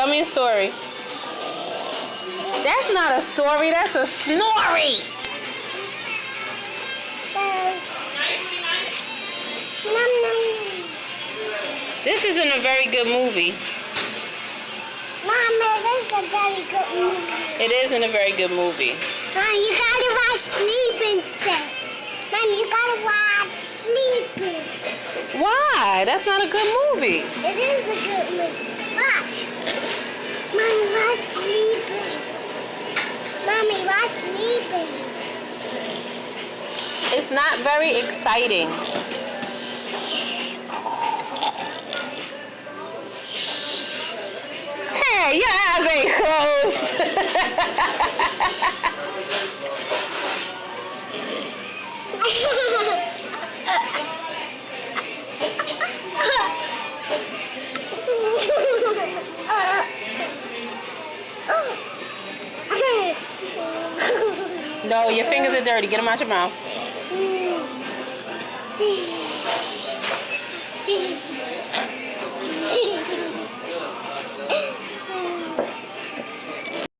Tell me a story. That's not a story, that's a snorry. This isn't a very good movie. Mama, this is a very good movie. It isn't a very good movie. Mom, you gotta watch Sleeping Set. Mom, you gotta watch Sleeping. Why? That's not a good movie. It is a good movie. Watch. Mommy, watch Sleeping. Mommy, watch Sleeping. It's not very exciting. Hey, your eyes ain't closed. No, your fingers are dirty. Get them out your mouth.